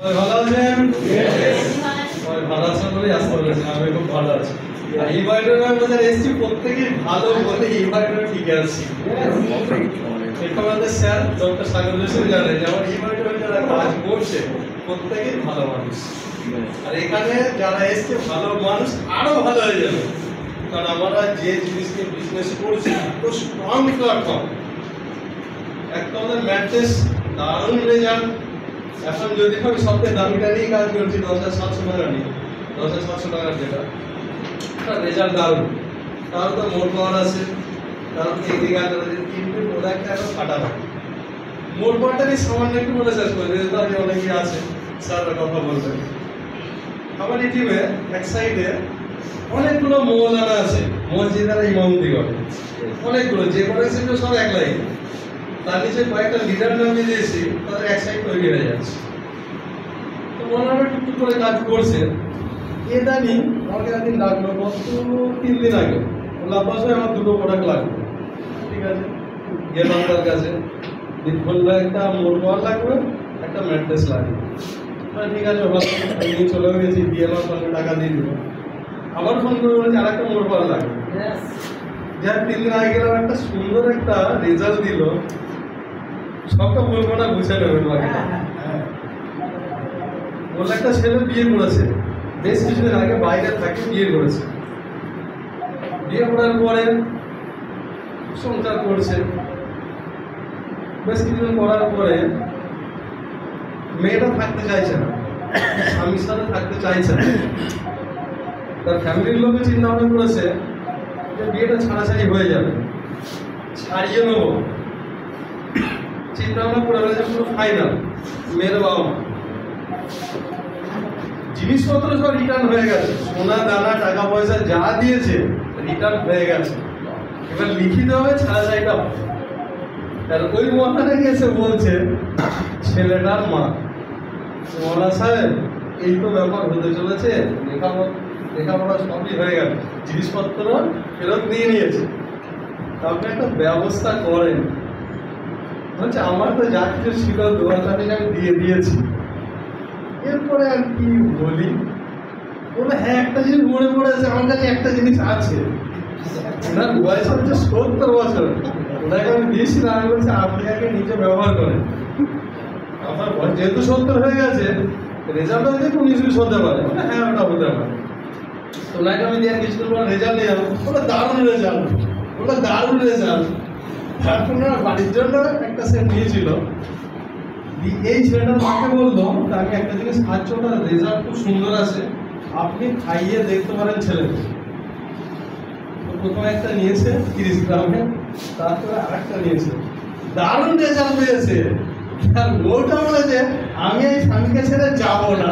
ভালো আছেন? ভালো আছেন বলেই আসতে বলেছেন, আমি খুব ভালো আছি। আর এই বায়োডাটা আমাদের এসছি প্রত্যেকেই ভালো বলে এই বায়োডাটা ঠিক আছে। এটা আমাদের স্যার ডক্টর সাগর হোসেন জানেন যে আমার এই বায়োডাটা যারা কাজ করছে প্রত্যেকেই ভালো মানুষ। আর এখানে যারা এসছে ভালো মানুষ আরো ভালো হয়ে যাবে, কারণ আমরা যে জিনিস নিয়ে বিজনেস করছি তো স্ট্রং প্ল্যাটফর্ম। একটা আমাদের ম্যাট্রেস দারুণ রেজাল্ট। এখন যদি আমি সবথেকে দামিটা নিয়ে কাজ করছি 10,700 টাকা নিয়ে, 10,700 টাকার যেটা রেজাল্ট দারুণ। তার তো মোট পাওয়ার আছে, কারণ এগ্রিকালচার তিনটে প্রোডাক্ট এখন ফাটা হয়। মোট পাওয়ারটা নিয়ে সামান্য একটু বলে শেষ করে যেহেতু আমি অনেকেই আছে স্যাররা কথা বলবেন। আমার এই টিমে এক সাইডে অনেকগুলো মৌলানা আছে, মসজিদের ইমামতি করে অনেকগুলো, যে করে সেগুলো সব এক লাইন। তার নিচে কয়েকটা লিডার নামিয়ে দিয়েছি, তাদের এক সাইড তৈরি হয়ে যাচ্ছে। তো মৌলানা টুকটুক করে কাজ করছে। এদানি আমাকে একদিন লাগলো, গত 3 দিন আগে লাপাসে আমার 2টো প্রোডাক্ট লাগবে। ঠিক আছে, গেলাম তার কাছে, বললো একটা মোটর লাগবে, একটা ম্যাট্রেস লাগবে। ঠিক আছে, আমি চলে গেছি, দিয়ে আমার সঙ্গে টাকা দিয়ে দিল। আবার ফোন করে বলেছি আর একটা মোটর লাগবে। যার 3 দিন আগে গেলাম, একটা সুন্দর একটা রেজাল্ট দিল। সবটা বলবো না, বুঝে নেবেন বাকিটা। বললো একটা ছেলে বিয়ে করেছে, বেশ কিছুদিন আগে বাইরে থাকে, বিয়ে করেছে। বিয়ে করার পরে সংসার করছে। বেশ কিছুদিন করার পরে মেয়েটা থাকতে চাইছে না, স্বামীর সাথে থাকতে চাইছে না। তার ফ্যামিলির লোকে চিন্তা ভাবনা করেছে যে বিয়েটা ছাড়াছাড়ি হয়ে যাবে, ছাড়িয়ে নেবো। চিন্তা ভাবনা করে ফেলেছে পুরো ফাইনাল। মেয়ের বাবা মা জিনিসপত্র সব রিটার্ন হয়ে গেছে, সোনা দানা টাকা পয়সা যা দিয়েছে রিটার্ন হয়ে গেছে। এবার লিখিত হবে ছাড়াছাড়িটা হবে। আর ওই মহানে এসে বলছে ছেলেটার মা, মৌলানা সাহেব এই তো ব্যাপার হতে চলেছে, লেখাপড়া সবই হয়ে গেল, জিনিসপত্র ফেরত দিয়ে নিয়েছে, আপনি একটা ব্যবস্থা করেন। বলছে আমার তো যা কিছু ছিল 2,000 টাকা আমি দিয়ে দিয়েছি। এরপরে আর কি বলি, বলে হ্যাঁ একটা জিনিস মনে পড়েছে, আমার কাছে একটা জিনিস আছে। ওনার বয়স হচ্ছে 70 বছর, ওনাকে আমি দিয়েছিলাম। আমি বলছি আপনি আগে নিজে ব্যবহার করেন, আপনার বয়স যেহেতু 70 হয়ে গেছে, রেজাল্ট দেখুন 19-20 হতে পারে। হ্যাঁ ওটা হতে পারে। তো ওনাকে আমি দিয়ে কিছুদিন পর রেজাল্ট নিয়ে যাবো, ওটা দারুণ রেজাল্ট, ওটা দারুণ রেজাল্ট। তারপর বাড়ির জন্য একটা সেট নিয়েছিল। এই ছেলেটার মাকে বললো আমি একটা জিনিস খাচ্ছি, ওটা রেজাল্ট খুব সুন্দর আছে, আপনি খাইয়ে দেখতে পারেন ছেলেকে। প্রথমে একটা নিয়েছে 30 গ্রামে, তারপরে আরেকটা নিয়েছে, দারুণ রেজাল্ট পেয়েছে। আর ওটা বলেছে আমি এই স্বামীকে ছেড়ে যাবো না।